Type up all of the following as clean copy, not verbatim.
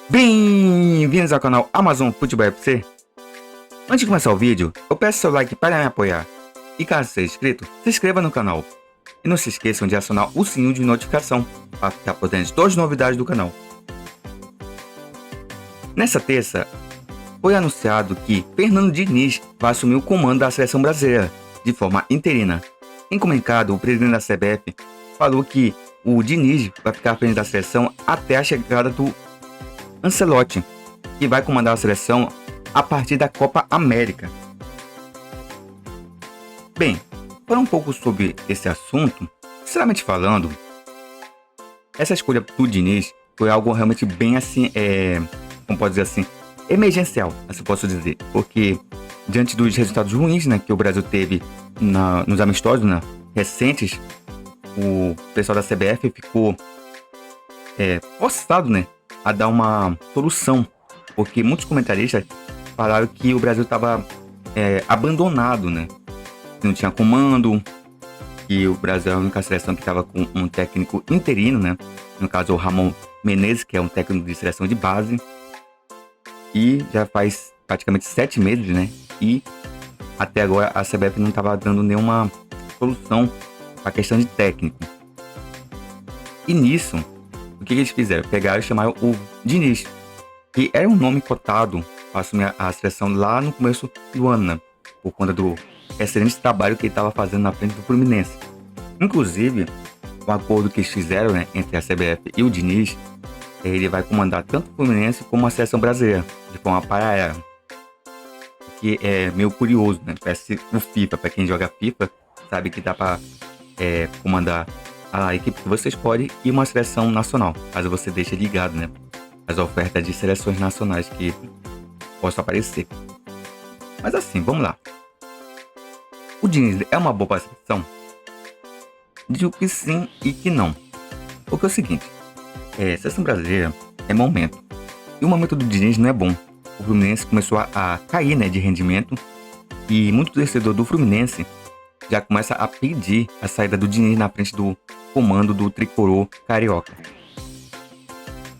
Bem-vindos ao canal Amazon Futebol FC. Antes de começar o vídeo, eu peço seu like para me apoiar. E caso seja inscrito, se inscreva no canal. E não se esqueçam de acionar o sininho de notificação para ficar por dentro de todas as novidades do canal. Nessa terça, foi anunciado que Fernando Diniz vai assumir o comando da seleção brasileira de forma interina. Em comunicado, o presidente da CBF falou que o Diniz vai ficar à frente da seleção até a chegada do Ancelotti, que vai comandar a seleção a partir da Copa América. Bem, para um pouco sobre esse assunto, sinceramente falando, essa escolha do Diniz foi algo realmente bem assim, como pode dizer assim, emergencial, assim posso dizer, porque diante dos resultados ruins, né, que o Brasil teve nos amistosos, né, recentes, o pessoal da CBF ficou forçado, né, a dar uma solução, porque muitos comentaristas falaram que o Brasil estava abandonado, né, não tinha comando, que o Brasil é a única seleção que estava com um técnico interino, né, no caso o Ramon Menezes, que é um técnico de seleção de base, e já faz praticamente 7 meses, né, e até agora a CBF não estava dando nenhuma solução para a questão de técnico. E nisso, o que eles fizeram? Pegaram e chamaram o Diniz, que era um nome cotado para assumir a seleção lá no começo do ano, né? Por conta do excelente trabalho que ele estava fazendo na frente do Fluminense. Inclusive, o acordo que eles fizeram, né, entre a CBF e o Diniz, ele vai comandar tanto o Fluminense como a seleção brasileira, de forma paralela. Que é meio curioso, né? Parece o FIFA, para quem joga FIFA, sabe que dá para comandar a equipe que você escolhe e uma seleção nacional, caso você deixe ligado, né, as ofertas de seleções nacionais que possam aparecer. Mas assim, vamos lá. O Diniz é uma boa seleção? Digo que sim e que não. Porque é o seguinte, a seleção brasileira é momento. E o momento do Diniz não é bom. O Fluminense começou a cair, né, de rendimento. E muito torcedor do Fluminense já começa a pedir a saída do Diniz na frente do comando do tricolor carioca.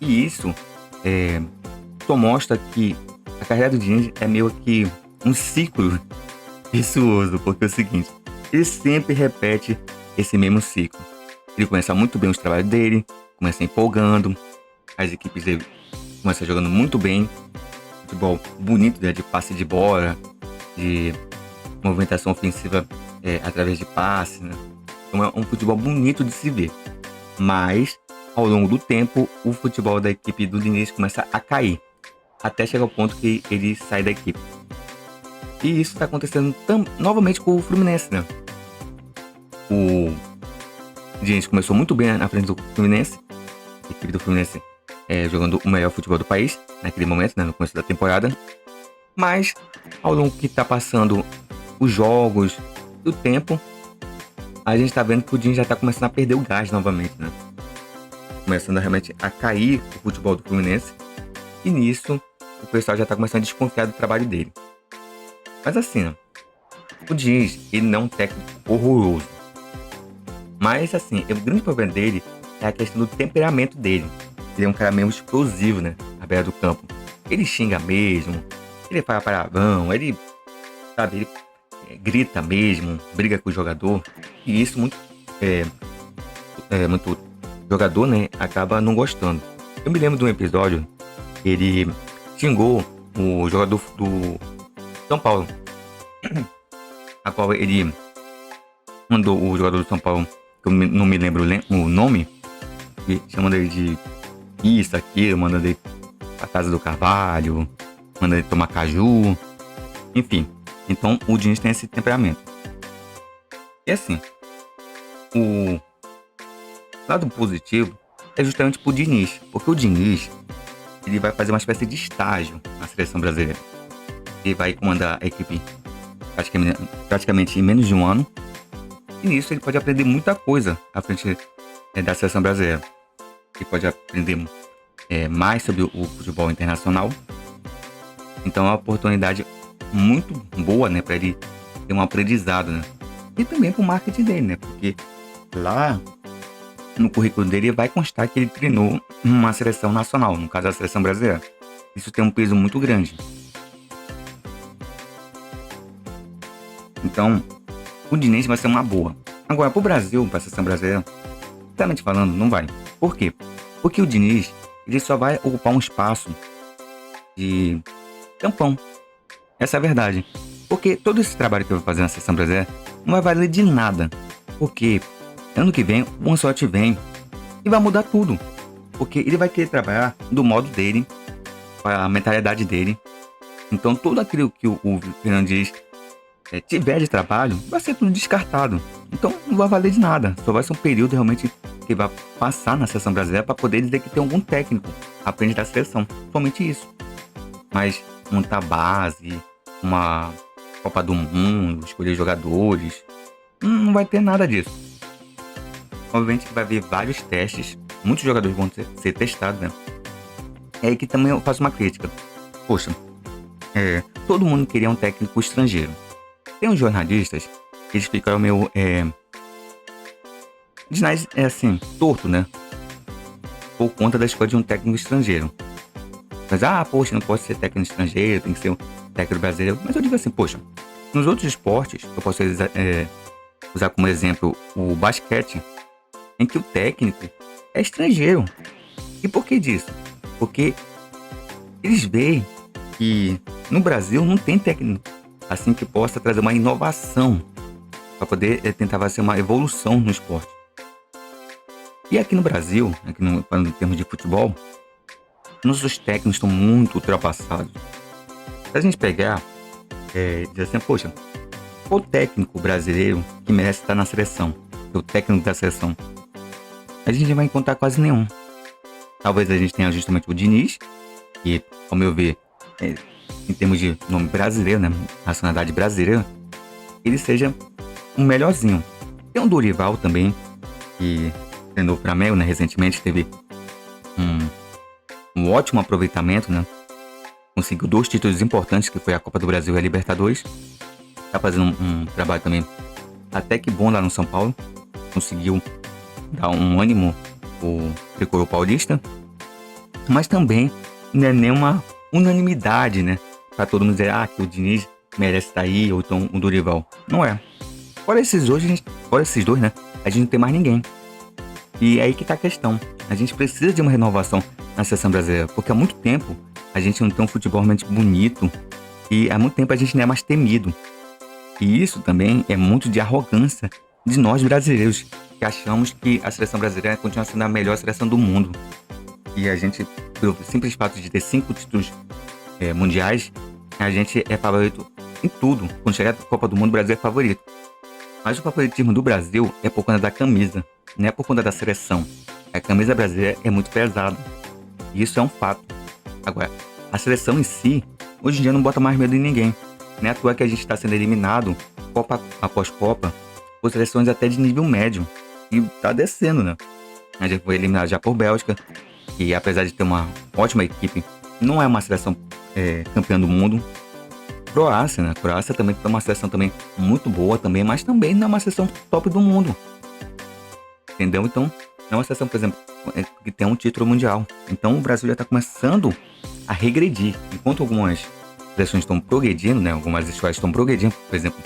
E isso só mostra que a carreira do Diniz é meio que um ciclo vicioso, porque é o seguinte, ele sempre repete esse mesmo ciclo. Ele começa muito bem os trabalhos dele, começa empolgando, as equipes dele começam jogando muito bem, futebol bonito, né, de passe de bola, de movimentação ofensiva através de passe, né? Então é um futebol bonito de se ver. Mas, ao longo do tempo, o futebol da equipe do Diniz começa a cair, até chegar ao ponto que ele sai da equipe. E isso está acontecendo novamente com o Fluminense, né? O Diniz começou muito bem na frente do Fluminense, a equipe do Fluminense jogando o melhor futebol do país, naquele momento, né, no começo da temporada. Mas, ao longo que está passando os jogos e o tempo, a gente está vendo que o Diniz já está começando a perder o gás novamente, né? Começando realmente a cair o futebol do Fluminense. E nisso, o pessoal já está começando a desconfiar do trabalho dele. Mas assim, né, o Diniz, ele não é um técnico horroroso. Mas assim, o grande problema dele é a questão do temperamento dele. Ele é um cara meio explosivo, né? À beira do campo. Ele xinga mesmo, ele faz palavrão, ele, sabe, ele grita mesmo, briga com o jogador. E isso muito jogador, né, acaba não gostando. Eu me lembro de um episódio que ele xingou o jogador do São Paulo, a qual ele mandou o jogador do São Paulo, que eu não me lembro o nome, chamando ele de isso, aquilo, mandando ele pra casa do Carvalho, mandando ele tomar caju, enfim. Então o Diniz tem esse temperamento. E assim, o lado positivo é justamente pro Diniz, porque o Diniz, ele vai fazer uma espécie de estágio na seleção brasileira. Ele vai comandar a equipe praticamente em menos de um ano. E nisso ele pode aprender muita coisa à frente da seleção brasileira. Ele pode aprender mais sobre o futebol internacional. Então é uma oportunidade muito boa, né, para ele ter um aprendizado, né? E também pro marketing dele, né? Porque lá no currículo dele vai constar que ele treinou uma seleção nacional, no caso a seleção brasileira. Isso tem um peso muito grande. Então, o Diniz vai ser uma boa. Agora, pro Brasil, pra seleção brasileira, sinceramente falando, não vai. Por quê? Porque o Diniz, ele só vai ocupar um espaço de tampão. Essa é a verdade. Porque todo esse trabalho que eu vou fazer na seleção brasileira não vai valer de nada. Porque ano que vem, o Ancelotti vem e vai mudar tudo. Porque ele vai querer trabalhar do modo dele, com a mentalidade dele. Então, tudo aquilo que o Fernando Diniz tiver de trabalho, vai ser tudo descartado. Então, não vai valer de nada. Só vai ser um período realmente que vai passar na seleção brasileira para poder dizer que tem algum técnico à frente da seleção. Somente isso. Mas montar base, uma Copa do Mundo, escolher jogadores, não vai ter nada disso. Obviamente que vai haver vários testes, muitos jogadores vão ser testados, né? É aí que também eu faço uma crítica. Poxa, todo mundo queria um técnico estrangeiro. Tem uns jornalistas que eles ficaram meio, assim, torto, né? Por conta da escolha de um técnico estrangeiro. Mas, poxa, não pode ser técnico estrangeiro, tem que ser um técnico brasileiro. Mas eu digo assim, poxa, nos outros esportes, eu posso usar como exemplo o basquete, em que o técnico é estrangeiro. E por que disso? Porque eles veem que no Brasil não tem técnico assim que possa trazer uma inovação para poder tentar fazer uma evolução no esporte. E aqui no Brasil, em termos de futebol, nossos técnicos estão muito ultrapassados. Se a gente pegar, dizer assim, poxa, qual técnico brasileiro que merece estar na seleção? O técnico da seleção? A gente não vai encontrar quase nenhum. Talvez a gente tenha justamente o Diniz, que, ao meu ver, em termos de nome brasileiro, né, nacionalidade brasileira, ele seja um melhorzinho. Tem o Dorival também, que treinou o Flamengo, né, recentemente teve um ótimo aproveitamento, né? Conseguiu 2 títulos importantes, que foi a Copa do Brasil e a Libertadores. Tá fazendo um trabalho também até que bom lá no São Paulo. Conseguiu dar um ânimo pro tricolor paulista. Mas também não é nenhuma unanimidade, né? Pra todo mundo dizer, que o Diniz merece estar aí, ou então o Dorival. Não é. Fora esses dois, né? A gente não tem mais ninguém. E é aí que tá a questão. A gente precisa de uma renovação na seleção brasileira, porque há muito tempo a gente não tem um futebol realmente bonito e há muito tempo a gente não é mais temido. E isso também é muito de arrogância de nós brasileiros, que achamos que a seleção brasileira continua sendo a melhor seleção do mundo. E a gente, pelo simples fato de ter 5 títulos mundiais, a gente é favorito em tudo. Quando chegar a Copa do Mundo, o Brasil é favorito. Mas o favoritismo do Brasil é por conta da camisa, não é por conta da seleção. A camisa brasileira é muito pesada. E isso é um fato. Agora, a seleção em si, hoje em dia não bota mais medo em ninguém. Não é à toa que a gente está sendo eliminado, Copa após Copa, por seleções até de nível médio. E tá descendo, né? A gente foi eliminado já por Bélgica, que apesar de ter uma ótima equipe, não é uma seleção campeã do mundo. Croácia, né? Croácia também tem uma seleção também muito boa também, mas também não é uma seleção top do mundo. Entendeu? Então, não é uma seleção, por exemplo, que tem um título mundial. Então o Brasil já está começando a regredir. Enquanto algumas seleções estão progredindo, né? Algumas escolas estão progredindo, por exemplo,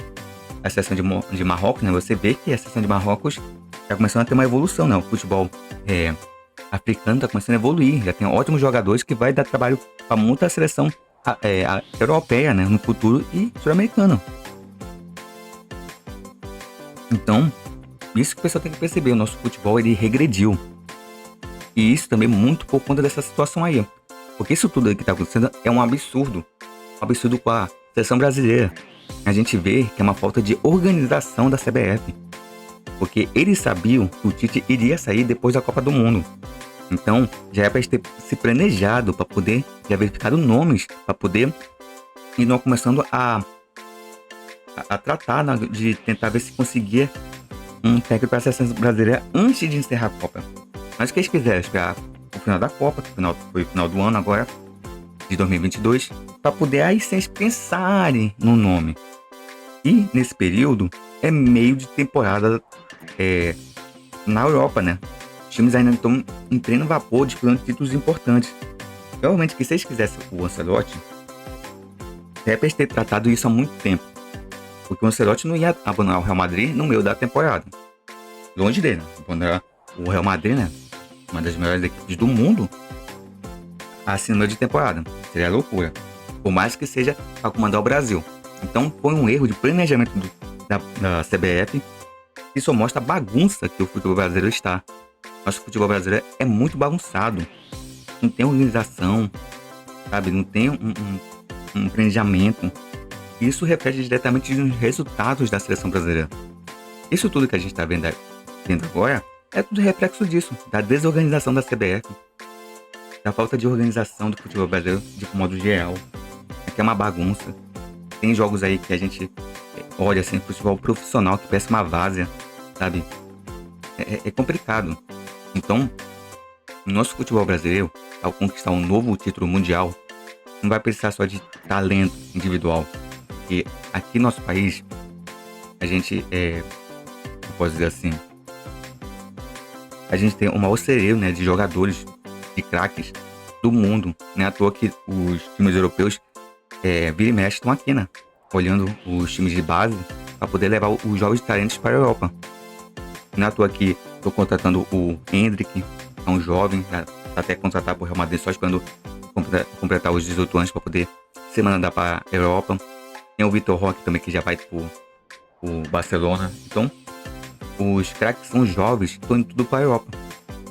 a seleção de Marrocos, né? Você vê que a seleção de Marrocos está começando a ter uma evolução, né? O futebol africano está começando a evoluir. Já tem ótimos jogadores que vai dar trabalho para muita seleção europeia, né? No futuro e sul-americana. Então, isso que o pessoal tem que perceber. O nosso futebol, ele regrediu. E isso também muito por conta dessa situação aí. Porque isso tudo que está acontecendo é um absurdo. Um absurdo com a seleção brasileira. A gente vê que é uma falta de organização da CBF. Porque eles sabiam que o Tite iria sair depois da Copa do Mundo. Então, já é para ter se planejado, para poder já verificado nomes, para poder ir começando a tratar, né, de tentar ver se conseguia um técnico para a seleção brasileira antes de encerrar a Copa. Mas o que eles fizeram? Esperar o final da Copa, que foi o final do ano agora, de 2022, para poder aí vocês pensarem no nome. E nesse período é meio de temporada na Europa, né? times ainda estão em pleno vapor disputando títulos importantes. Provavelmente que se eles quisessem o Ancelotti, Pepe ter tratado isso há muito tempo. Porque o Ancelotti não ia abandonar o Real Madrid no meio da temporada. Longe dele. Abandonar o Real Madrid, né? Uma das melhores equipes do mundo, assim no meio de temporada. Seria loucura. Por mais que seja para comandar o Brasil. Então foi um erro de planejamento da CBF. Que só mostra a bagunça que o futebol brasileiro está. Nosso futebol brasileiro é muito bagunçado. Não tem organização, sabe? Não tem um planejamento. Isso reflete diretamente nos resultados da seleção brasileira. Isso tudo que a gente está vendo agora é tudo reflexo disso, da desorganização da CBF, da falta de organização do futebol brasileiro de modo geral. Aqui é uma bagunça. Tem jogos aí que a gente olha assim, futebol profissional que parece uma várzea, sabe? É complicado. Então, o nosso futebol brasileiro, ao conquistar um novo título mundial, não vai precisar só de talento individual. Porque aqui no nosso país, a gente eu posso dizer assim, a gente tem o maior celeiro, né, de jogadores, de craques do mundo. Não é à toa que os times europeus vira e mexe estão aqui, né? Olhando os times de base para poder levar os jovens talentos para a Europa. Não é à toa que estou contratando o Endrick, que é um jovem, tá até contratar para o Real Madrid, só esperando completar os 18 anos para poder ser mandado para a Europa. Tem o Vitor Roque também, que já vai para o Barcelona. Então, os craques são jovens, estão indo tudo para a Europa.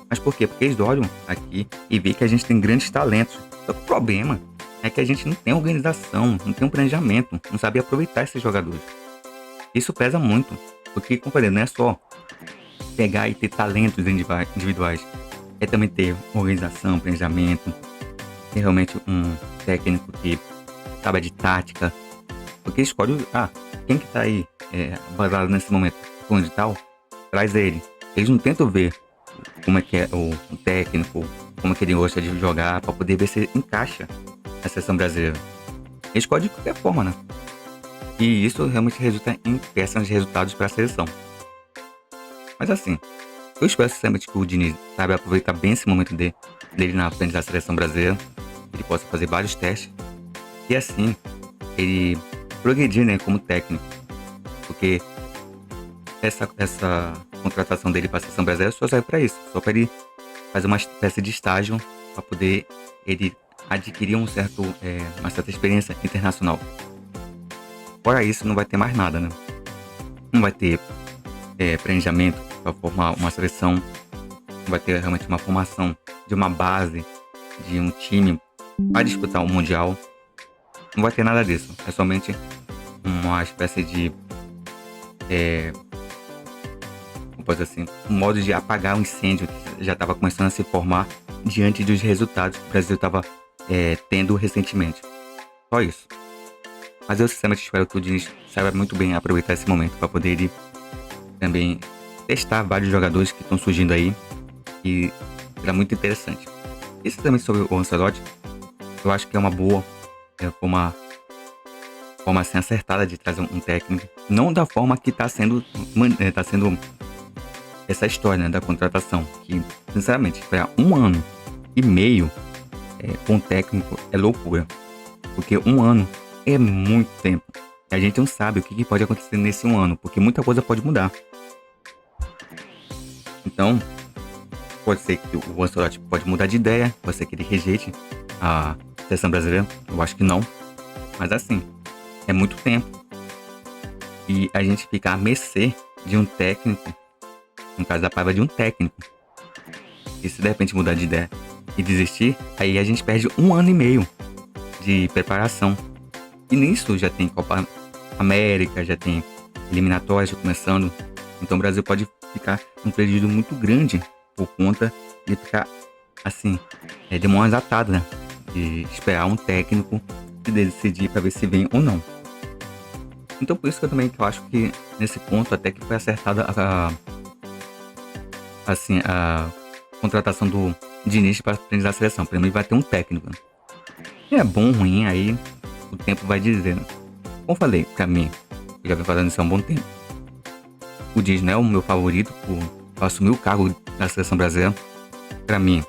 Mas por quê? Porque eles olham aqui e veem que a gente tem grandes talentos. Só que o problema é que a gente não tem organização, não tem um planejamento, não sabe aproveitar esses jogadores. Isso pesa muito, porque, como eu falei, não é só pegar e ter talentos individuais. É também ter organização, planejamento, ter realmente um técnico que sabe de tática. Porque escolhe, quem que tá aí basado nesse momento, fulano de tal, traz ele. Eles não tentam ver como é que é o técnico, como é que ele gosta de jogar, para poder ver se encaixa na seleção brasileira. Eles escolhem de qualquer forma, né? E isso realmente resulta em péssimos resultados para a seleção. Mas assim, eu espero sinceramente que o Diniz saiba aproveitar bem esse momento dele na frente da seleção brasileira. Ele possa fazer vários testes. E assim, ele progredir, né, como técnico. Porque essa contratação dele para a seleção brasileira só serve para isso. Só para ele fazer uma espécie de estágio para poder ele adquirir uma certa experiência internacional. Fora isso, não vai ter mais nada, né? Não vai ter planejamento para formar uma seleção. Não vai ter realmente uma formação de uma base, de um time para disputar o Mundial. Não vai ter nada disso. É somente uma espécie de como pode dizer assim, um modo de apagar um incêndio que já estava começando a se formar diante dos resultados que o Brasil estava tendo recentemente. Só isso. Mas eu sinceramente espero que o Diniz saiba muito bem aproveitar esse momento para poder ele também testar vários jogadores que estão surgindo aí, e será muito interessante. Isso também sobre o Ancelotti, eu acho que é uma boa forma assim acertada de trazer um técnico, não da forma que está sendo essa história, né, da contratação, que sinceramente esperar 1 ano e meio com um técnico é loucura, porque 1 ano é muito tempo. E a gente não sabe o que pode acontecer nesse 1 ano, porque muita coisa pode mudar. Então, pode ser que o Ancelotti pode mudar de ideia, pode ser que ele rejeite a seleção brasileira, eu acho que não. Mas assim, é muito tempo. E a gente fica à mercê de um técnico, no caso da Paiva, de um técnico. E se de repente mudar de ideia e desistir, aí a gente perde 1 ano e meio de preparação. E nisso já tem Copa América, já tem eliminatórias começando. Então o Brasil pode ficar num prejuízo muito grande por conta de ficar assim, de mãos atadas, né? De esperar um técnico e decidir para ver se vem ou não. Então por isso que eu acho que nesse ponto até que foi acertada a contratação do Diniz para frente da seleção. Primeiro vai ter um técnico, né? É bom ou ruim, aí o tempo vai dizer, né? Como eu falei, pra mim, eu já venho fazendo isso há um bom tempo. O Diniz não é o meu favorito por para assumir o cargo da seleção brasileira. Para mim,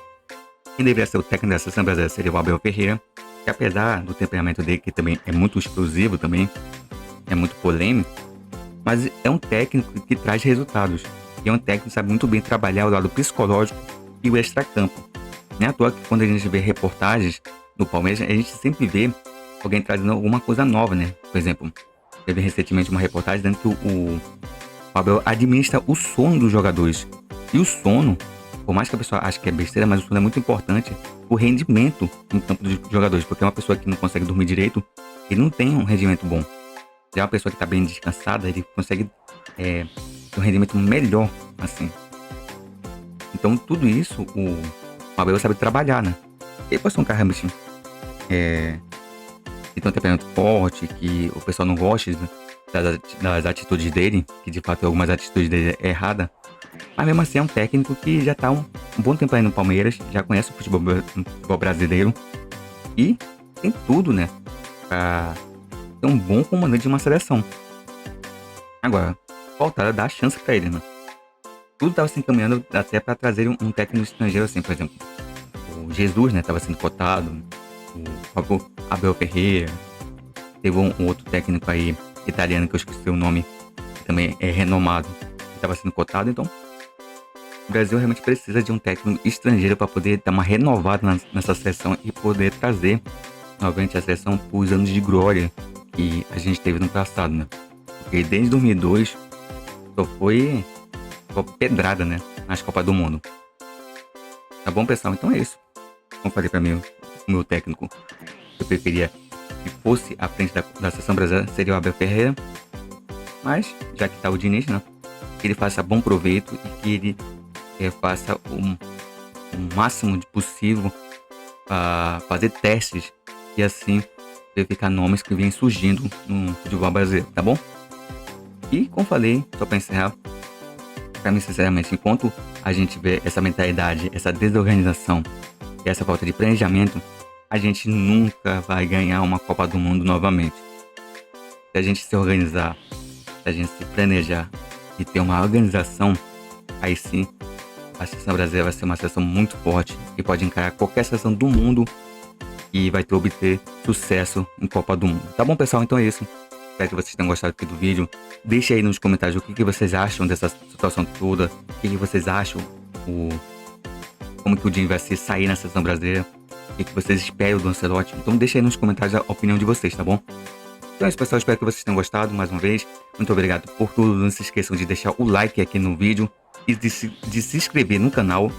quem deveria ser o técnico da seleção brasileira seria o Abel Ferreira, que apesar do temperamento dele, que também é muito explosivo também, é muito polêmico, mas é um técnico que traz resultados. E é um técnico que sabe muito bem trabalhar o lado psicológico e o extracampo. Não é à toa que quando a gente vê reportagens do Palmeiras, a gente sempre vê alguém trazendo alguma coisa nova, né? Por exemplo, teve recentemente uma reportagem dizendo que o Abel administra o sono dos jogadores. E o sono, por mais que a pessoa ache que é besteira, mas o sono é muito importante, o rendimento em campo dos jogadores, porque uma pessoa que não consegue dormir direito, ele não tem um rendimento bom. Já uma pessoa que está bem descansada, ele consegue ter um rendimento melhor, assim. Então tudo isso o Abel sabe trabalhar, né? Ele pode ser um cara realmente que tem um temperamento forte, que o pessoal não gosta das atitudes dele, que de fato algumas atitudes dele é errada. Mas mesmo assim é um técnico que já tá um bom tempo aí no Palmeiras, já conhece o futebol brasileiro e tem tudo, né? Pra ser um bom comandante de uma seleção. Agora, faltaram dar chance pra ele, né? Tudo tava se encaminhando até pra trazer um técnico estrangeiro, assim, por exemplo. O Jesus, né? Tava sendo cotado. O próprio Abel Ferreira. Teve um outro técnico aí, italiano, que eu esqueci o nome, que também é renomado, que tava sendo cotado. Então, o Brasil realmente precisa de um técnico estrangeiro para poder dar uma renovada nessa seleção e poder trazer novamente a seleção para os anos de glória que a gente teve no passado, né? Porque desde 2002 só foi pedrada, né? Nas Copas do Mundo. Tá bom, pessoal? Então é isso. Como falei para mim, o meu técnico que eu preferia que fosse à frente da seleção brasileira seria o Abel Ferreira. Mas, já que tá o Diniz, né? Que ele faça bom proveito e que ele faça o máximo de possível para fazer testes e assim verificar nomes que vêm surgindo no futebol brasileiro, tá bom? E como falei, só para encerrar, para mim sinceramente, enquanto a gente vê essa mentalidade, essa desorganização e essa falta de planejamento, a gente nunca vai ganhar uma Copa do Mundo novamente. Se a gente se organizar, se a gente se planejar e ter uma organização, aí sim a seleção brasileira vai ser uma seleção muito forte e pode encarar qualquer seleção do mundo e vai obter sucesso em Copa do Mundo. Tá bom, pessoal? Então é isso. Espero que vocês tenham gostado aqui do vídeo. Deixe aí nos comentários o que vocês acham dessa situação toda. O que vocês acham, como que o Diniz vai se sair na seleção brasileira. O que vocês esperam do Ancelotti. Então deixe aí nos comentários a opinião de vocês, tá bom? Então é isso, pessoal. Espero que vocês tenham gostado mais uma vez. Muito obrigado por tudo. Não se esqueçam de deixar o like aqui no vídeo e de se inscrever no canal.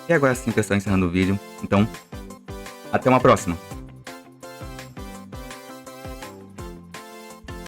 E agora sim, pessoal, encerrando o vídeo. Então, até uma próxima.